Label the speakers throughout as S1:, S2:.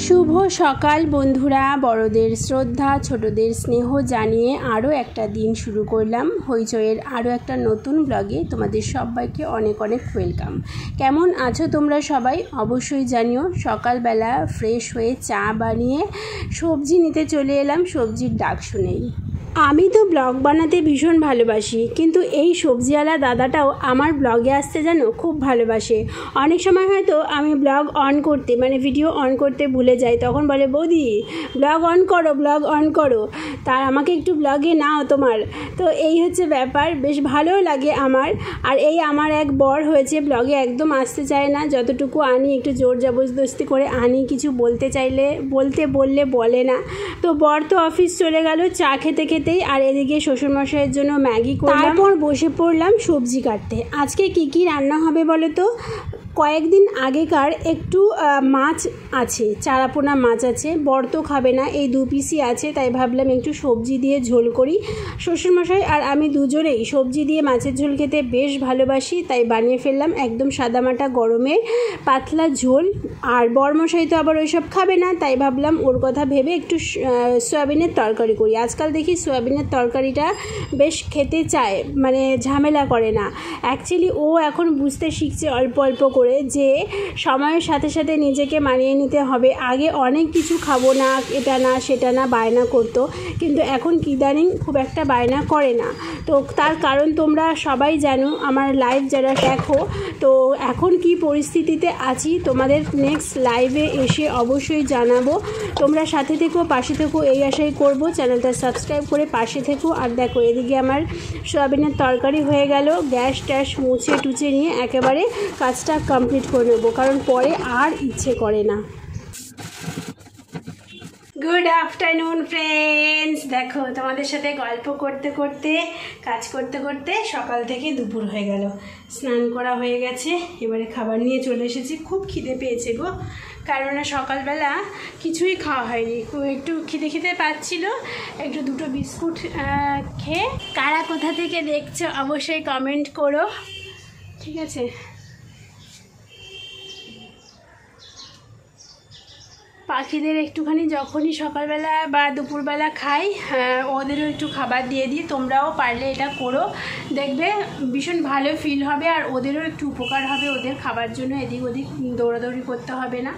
S1: শুভ সকাল বন্ধুরা, বড়দের শ্রদ্ধা, ছোটদের স্নেহ জানিয়ে আরও একটা দিন শুরু করলাম হইচইয়ের আরও একটা নতুন ব্লগে। তোমাদের সবাইকে অনেক অনেক ওয়েলকাম। কেমন আছো তোমরা সবাই অবশ্যই জানিও। সকালবেলা ফ্রেশ হয়ে চা বানিয়ে সবজি নিতে চলে এলাম, সবজির ডাক শুনেই। আমি তো ব্লগ বানাতে ভীষণ ভালোবাসি, কিন্তু এই সবজিওয়ালা দাদাটাও আমার ব্লগে আসতে যেন খুব ভালোবাসে। অনেক সময় হয়তো আমি ব্লগ অন করতে ভিডিও অন করতে ভুলে যাই, তখন বলে বৌদি ব্লগ অন করো, ব্লগ অন করো, তার আমাকে একটু ব্লগে নাও তোমার। তো এই হচ্ছে ব্যাপার, বেশ ভালোও লাগে আমার। আর এই আমার এক বর হয়েছে, ব্লগে একদম আসতে চায় না, যতটুকু আনি একটু জোর জবরদস্তি করে আনি, কিছু বলতে চাইলে বললে বলে না। তো বর তো অফিস চলে গেল চা খেতে খেতেই, আর এদিকে শ্বশুরমশাইয়ের জন্য ম্যাগি করলাম, তারপর বসে পড়লাম সবজি কাটতে। আজকে কি রান্না হবে বলো তো? কয়েকদিন আগেকার একটু মাছ আছে, চারাপোনা মাছ আছে, বর তো খাবে না, এই 2 পিসই আছে, তাই ভাবলাম একটু সবজি দিয়ে ঝোল করি। শ্বশুরমশাই আর আমি দুজনেই সবজি দিয়ে মাছের ঝোল খেতে বেশ ভালোবাসি, তাই বানিয়ে ফেললাম একদম সাদামাটা গরমের পাতলা ঝোল। আর বরমশাই তো আবার ওইসব খাবে না, তাই ভাবলাম ওর কথা ভেবে একটু সয়াবিনের তরকারি করি। আজকাল দেখি সয়াবিনের তরকারিটা বেশ খেতে চায়, ঝামেলা করে না। অ্যাকচুয়ালি ও এখন বুঝতে শিখছে অল্প অল্প করে যে সময়ের সাথে সাথে নিজেকে মানিয়ে নিতে হবে। আগে অনেক কিছু খাবো না, এটা না সেটা না বায়না করতো, কিন্তু এখন ইদানিং খুব একটা বায়না করে না। তো তার কারণ তোমরা সবাই জানো, আমার লাইভ যারা দেখো, তো এখন কি পরিস্থিতিতে আছি তোমাদের নেক্সট লাইভে এসে অবশ্যই জানাবো। তোমরা সাথে থেকো, পাশে থেকো, এই আশাই করবো। চ্যানেলটা সাবস্ক্রাইব করে পাশে থেকো। আর দেখো এদিকে আমার সয়াবিনের তরকারি হয়ে গেল, গ্যাস ট্যাস মুছে টুচে নিয়ে একেবারে কাজটা কমপ্লিট করে নেবো, কারণ পরে আর ইচ্ছে করে না। Good afternoon friends. দেখো তোমাদের সাথে গল্প করতে করতে, কাজ করতে করতে সকাল থেকে দুপুর হয়ে গেল। স্নান করা হয়ে গেছে, এবারে খাবার নিয়ে চলে এসেছি। খুব খিদে পেয়েছে গো, কারণ সকালবেলা কিছুই খাওয়া হয়নি, একটু খিদে পাচ্ছিল, একটু 2টো বিস্কুট খেয়ে। কারা কোথা থেকে দেখছো অবশ্যই কমেন্ট করো, ঠিক আছে? পাখিদের একটুখানি যখনই সকালবেলা বা দুপুরবেলা খাই, ওদেরও একটু খাবার দিয়ে দিই। তোমরাও পারলে এটা করো, দেখবে ভীষণ ভালো ফিল হবে, আর ওদেরও একটু উপকার হবে। ওদের খাবার জন্য এদিক ওদিক দৌড়াদৌড়ি করতে হবে না,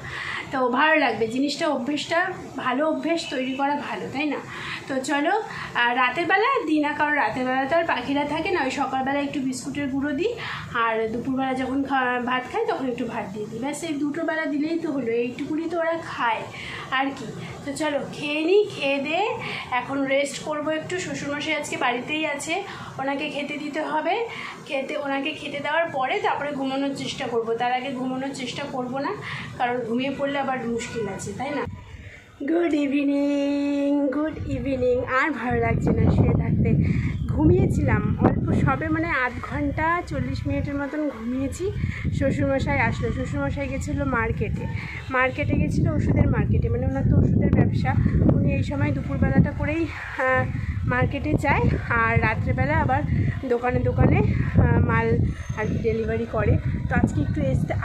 S1: তো ভালো লাগবে জিনিসটা। অভ্যেসটা ভালো, অভ্যেস তৈরি করা ভালো, তাই না? তো চলো, রাতের বেলা দিই না, কারণ রাতের বেলা তো আর পাখিরা থাকে না। ওই সকালবেলা একটু বিস্কুটের গুঁড়ো দিই, আর দুপুরবেলা যখন ভাত খাই তখন একটু ভাত দিয়ে দিই, ব্যাস। এই 2টো বেলা দিলেই তো হলো, এইটুকুনি তো ওরা খায় আর কি। তো চলো খেয়ে নিই, খেয়ে দিয়ে এখন রেস্ট করবো একটু। শ্বশুরমশাই আজকে বাড়িতেই আছে, ওনাকে খেতে দিতে হবে। ওনাকে খেতে দেওয়ার পরে তারপরে ঘুমানোর চেষ্টা করব, তার আগে ঘুমানোর চেষ্টা করব না, কারণ ঘুমিয়ে পড়লে আবার মুশকিল আছে, তাই না? Good evening. আর ভালো লাগছে না শুয়ে থাকতে। ঘুমিয়েছিলাম অল্প, সবে 8 ঘন্টা 40 মিনিটের মতন ঘুমিয়েছি। শ্বশুরমশাই আসলো, শ্বশুরমশাই গেছিলো মার্কেটে গেছিলো, ওষুধের মার্কেটে, ওনার তো ওষুধের ব্যবসা। উনি এই সময় দুপুরবেলাটা করেই মার্কেটে যায়, আর রাত্রেবেলা আবার দোকানে মাল আর ডেলিভারি করে। তো আজকে একটু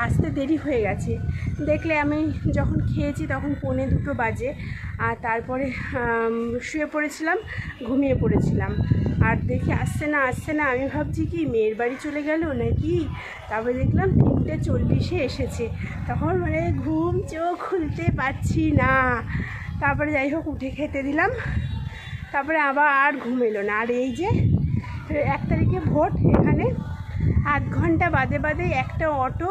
S1: আসতে দেরি হয়ে গেছে। দেখলে আমি যখন খেয়েছি তখন 1:45 বাজে, আর তারপরে শুয়ে পড়েছিলাম, ঘুমিয়ে পড়েছিলাম। আর দেখি আসছে না, আমি ভাবছি কি মেয়ের বাড়ি চলে গেল নাকি। তারপরে দেখলাম 3:40 এসেছে, তখন ঘুম চোখ খুলতে পারছি না। তারপরে যাই হোক উঠে খেতে দিলাম, তারপরে আবার আর ঘুম এলো না। আর এই যে 1 তারিখে ভোট, এখানে আধ ঘন্টা বাদে একটা অটো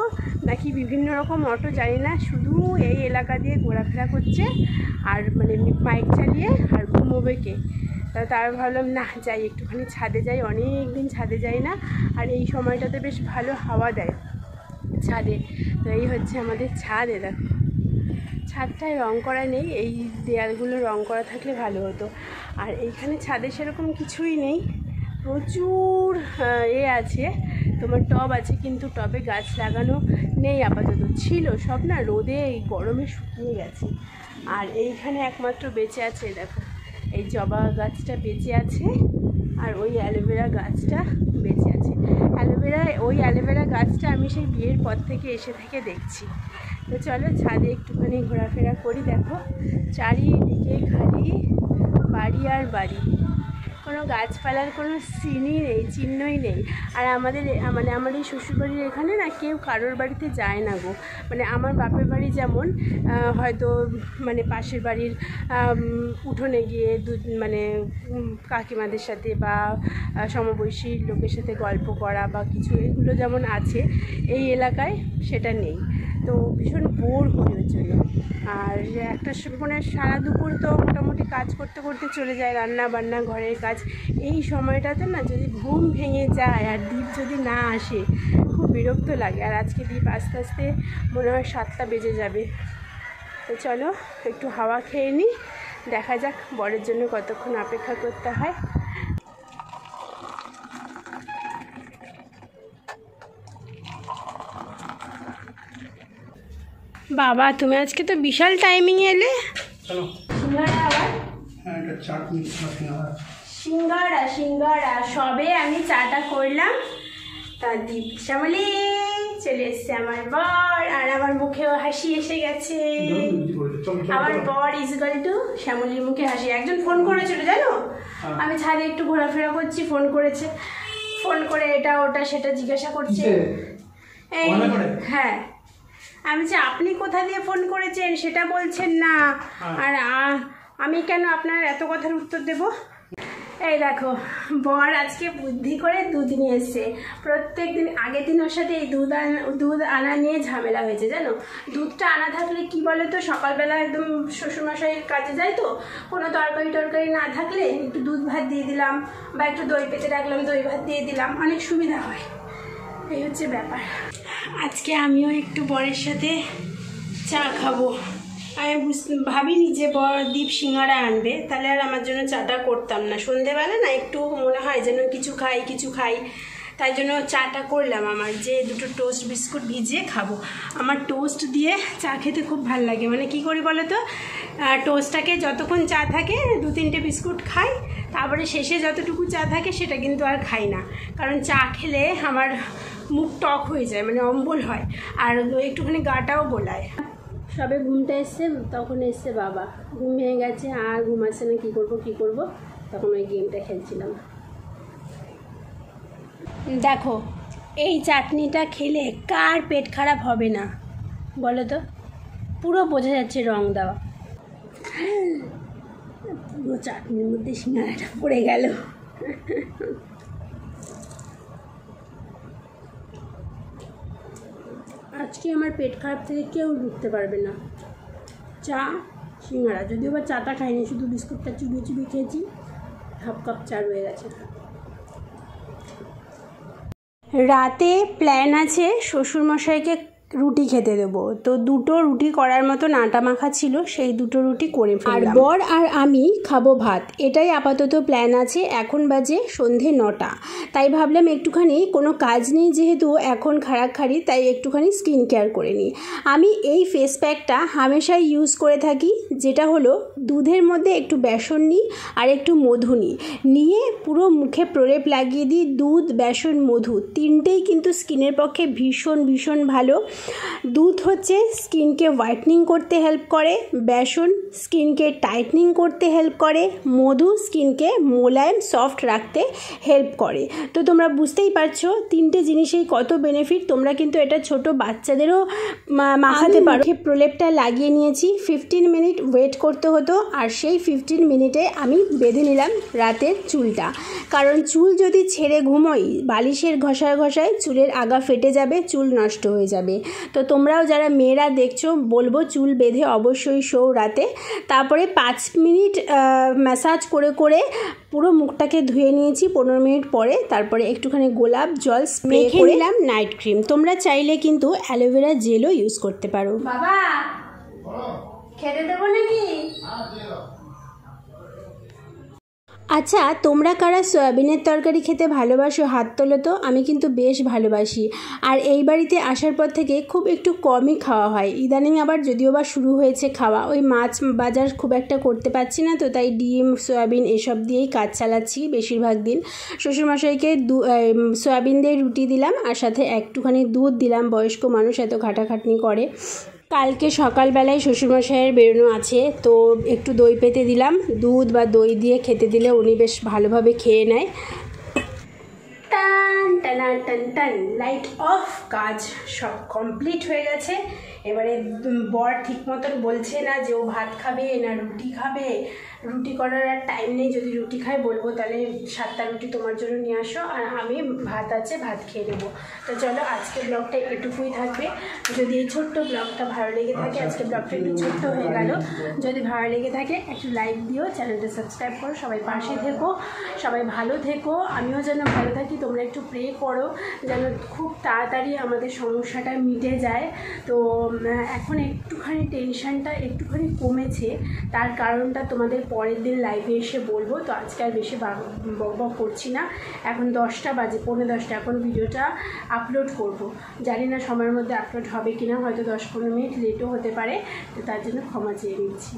S1: নাকি বিভিন্ন রকম অটো জানি না, শুধু এই এলাকা দিয়ে ঘোরাফেরা করছে, আর মাইক চালিয়ে, আর ঘুমোবে কে। তার ভাবলাম না যাই, একটুখানি ছাদে যাই, অনেক দিন ছাদে যাই না, আর এই সময়টাতে বেশ ভালো হাওয়া দেয় ছাদে। তো এই হচ্ছে আমাদের ছাদ। দেখো ছাদটায় রং করা নেই, এই দেয়ালগুলো রং করা থাকলে ভালো হতো। আর এইখানে ছাদে সেরকম কিছুই নেই, প্রচুর আছে, তোমার টব আছে, কিন্তু টবে গাছ লাগানো নেই আপাতত। ছিল সব না, রোদে এই গরমে শুকিয়ে গেছে। আর এইখানে একমাত্র বেঁচে আছে, দেখো এই জবা গাছটা বেঁচে আছে, আর ওই অ্যালোভেরা গাছটা বেঁচে আছে। ওই অ্যালোভেরা গাছটা আমি সেই বিয়ের পর থেকে এসে থেকে দেখছি। তো চলো ছাদে একটুখানি ঘোরাফেরা করি। দেখো চারিদিকে খালি বাড়ি আর বাড়ি, কোনো গাছপালার কোনো সিনই নেই, চিহ্নই নেই। আর আমাদের আমার এই শ্বশুরবাড়ির এখানে না কেউ কারোর বাড়িতে যায় না গো। আমার বাপের বাড়ি যেমন হয়তো পাশের বাড়ির উঠোনে গিয়ে কাকিমাদের সাথে বা সমবয়সী লোকের সাথে গল্প করা বা কিছু, এগুলো যেমন আছে, এই এলাকায় সেটা নেই। তো ভীষণ বোর হই ওর জন্য। আর একটা সারা দুপুর তো মোটামুটি কাজ করতে করতে চলে যায়, রান্না বান্না ঘরের কাজ। এই সময়টাতে না যদি ঘুম ভেঙে যায় আর দীপ যদি না আসে, খুব বিরক্ত লাগে। আর আজকে দীপ আস্তে আস্তে মনে হয় 7টা বেজে যাবে। তো চলো একটু হাওয়া খেয়ে নিই, দেখা যাক বরের জন্য কতক্ষণ অপেক্ষা করতে হয়। বাবা তুমি আজকে তো বিশাল টাইমিং এলে। সিঙ্গাড়া সবে আমি চাটা করলাম, তা দীপ শ্যামলি চলে এসছে আমার বর, আর আমার মুখেও হাসি এসে গেছে। আমার বর ইজগাল টু শ্যামলির মুখে হাসি। একজন ফোন করেছিল জানো, আমি ছাদে একটু ঘোরাফেরা করছি, ফোন করেছে, ফোন করে এটা ওটা সেটা জিজ্ঞাসা করছে। এই হ্যাঁ, আমি যে আপনি কোথা দিয়ে ফোন করেছেন সেটা বলছেন না, আর আমি কেন আপনার এত কথার উত্তর দেব। এই দেখো বর আজকে বুদ্ধি করে দুধ নিয়ে এসছে। প্রত্যেক দিন আগের দিন ওর সাথে এই দুধ আনা নিয়ে ঝামেলা হয়েছে জানো। দুধটা আনা থাকলে কি বলে তো, সকালবেলা একদম শ্বশুরমশাইয়ের কাজে যায়, তো কোনো তরকারি না থাকলে একটু দুধ ভাত দিয়ে দিলাম, বা একটু দই পেতে রাখলাম, দই ভাত দিয়ে দিলাম, অনেক সুবিধা হয়। এই হচ্ছে ব্যাপার। আজকে আমিও একটু বরের সাথে চা খাবো। আমি ভাবিনি যে দীপ সিঙ্গাড়া আনবে, তাহলে আর আমার জন্য চাটা করতাম না। সন্ধেবেলা না একটু মনে হয় যেন কিছু খাই, তাই জন্য চাটা করলাম। আমার যে দুটো টোস্ট বিস্কুট ভিজিয়ে খাবো। আমার টোস্ট দিয়ে চা খেতে খুব ভালো লাগে। কী করি বলো তো, টোস্টটাকে যতক্ষণ চা থাকে 2-3টে বিস্কুট খাই, তারপরে শেষে যতটুকু চা থাকে সেটা কিন্তু আর খাই না। কারণ চা খেলে আমার মুখ টক হয়ে যায়, অম্বল হয়, আর একটুখানি গাটাও বোলায়। সবে ঘুমটা এসছে, তখন এসছে বাবা, ঘুম ভেঙে গেছে, আর ঘুম আসছে না, কী করবো, তখন ওই গেমটা খেলছিলাম। দেখো এই চাটনিটা খেলে কার পেট খারাপ হবে না বলো তো, পুরো বোঝা যাচ্ছে রং দেওয়া। পুরো চাটনির মধ্যে সিঙ্গাড়াটা পড়ে গেল। আজকে আমার পেট খারাপ থেকে কেউ ঢুকতে পারবে না। চা সিঙ্গাড়া, যদিও বা চাটা খাইনি, শুধু বিস্কুটটা চুবিয়ে খেয়েছি, হাফ কাপ চা রয়ে গেছে। রাতে প্ল্যান আছে শ্বশুরমশাইকে রুটি খেতে দেবো, তো 2টো রুটি করার মতো আটা মাখা ছিল, সেই 2টো রুটি করে ফেললাম। আর বর আর আমি খাবো ভাত, এটাই আপাতত প্ল্যান আছে। এখন বাজে সন্ধে 9টা, তাই ভাবলাম একটুখানি, কোনো কাজ নেই যেহেতু এখন খাড়াখাড়ি, তাই একটুখানি স্কিন কেয়ার করে নিই। আমি এই ফেস প্যাকটা হামেশাই ইউজ করে থাকি, যেটা হলো দুধের মধ্যে একটু বেসন নিই আর একটু মধু নিয়ে পুরো মুখে প্রলেপ লাগিয়ে দিই। দুধ, বেসন, মধু 3টেই কিন্তু স্কিনের পক্ষে ভীষণ ভালো। দুধ হচ্ছে স্কিনকে হোয়াইটনিং করতে হেল্প করে, বেসন স্কিনকে টাইটনিং করতে হেল্প করে, মধু স্কিনকে মোলায়েম সফট রাখতে হেল্প করে। তো তোমরা বুঝতেই পারছো 3টে জিনিসেই কত বেনিফিট। তোমরা কিন্তু এটা ছোট বাচ্চাদেরও মাখাতে পারো। প্রলেপটা লাগিয়ে নিয়েছি, 15 মিনিট ওয়েট করতে হতো, আর সেই 15 মিনিটে আমি বেঁধে নিলাম রাতের চুলটা। কারণ চুল যদি ছেড়ে ঘুমোই, বালিশের ঘষায় চুলের আগা ফেটে যাবে, চুল নষ্ট হয়ে যাবে। তো তোমরাও যারা মেয়েরা দেখছো, বলবো চুল বেঁধে অবশ্যই শো রাতে। তারপরে 5 মিনিট ম্যাসাজ করে পুরো মুখটাকে ধুয়ে নিয়েছি। 15 মিনিট পরে তারপরে একটুখানি গোলাপ জল স্প্রে করে নিলাম নাইট ক্রিম। তোমরা চাইলে কিন্তু অ্যালোভেরা জেলও ইউজ করতে পারো। বাবা খেতে দেবো নাকি? আচ্ছা, তোমরা কারা সয়াবিনের তরকারি খেতে ভালোবাসো হাত তোলো তো। আমি কিন্তু বেশ ভালোবাসি, আর এই বাড়িতে আসার পর থেকে খুব একটু কমই খাওয়া হয়। ইদানিং আবার যদিও বা শুরু হয়েছে খাওয়া, ওই মাছ বাজার খুব একটা করতে পারছি না, তো তাই ডিম সয়াবিন এসব দিয়েই কাজ চালাচ্ছি বেশিরভাগ দিন। শ্বশুরমশাইকে সয়াবিন দিয়ে রুটি দিলাম, আর সাথে একটুখানি দুধ দিলাম, বয়স্ক মানুষ এত ঘাটাঘাটনি করে। কালকে সকালবেলায় শ্বশুরমশাইয়ের বেরোনো আছে, তো একটু দই পেতে দিলাম, দুধ বা দই দিয়ে খেতে দিলে উনি বেশ ভালোভাবে খেয়ে নেয়। টান টানা টান টান, লাইট অফ। কাজ সব কমপ্লিট হয়ে গেছে। এবারে বর ঠিক মতন বলছে না যে ও ভাত খাবে না রুটি খাবে। রুটি করার আর টাইম নেই, যদি রুটি খাই বলবো তাহলে 7টা রুটি তোমার জন্য নিয়ে আসো, আর আমি ভাত আছে ভাত খেয়ে নেবো। তো চলো, আজকের ব্লগটা এটুকুই থাকবে। যদি এই ছোট্ট ব্লগটা ভালো লেগে থাকে, আজকে ব্লগটা একটু ছোট্ট হয়ে গেল, যদি ভালো লেগে থাকে একটু লাইক দিও, চ্যানেলটা সাবস্ক্রাইব করো, সবাই পাশে থেকো, সবাই ভালো থেকো, আমিও যেন ভালো থাকি। তোমরা একটু প্রে করো যেন খুব তাড়াতাড়ি আমাদের সমস্যাটা মিটে যায়। তো এখন একটুখানি টেনশানটা একটুখানি কমেছে, তার কারণটা তোমাদের পরের দিন লাইভে এসে বলবো। তো আজকে আর বেশি বক করছি না, এখন 10টা বাজে, 10:45, এখন ভিডিওটা আপলোড করব। জানি না সময়ের মধ্যে আপলোড হবে কিনা, হয়তো 10-15 মিনিট লেটও হতে পারে, তো তার জন্য ক্ষমা চেয়ে নিচ্ছি।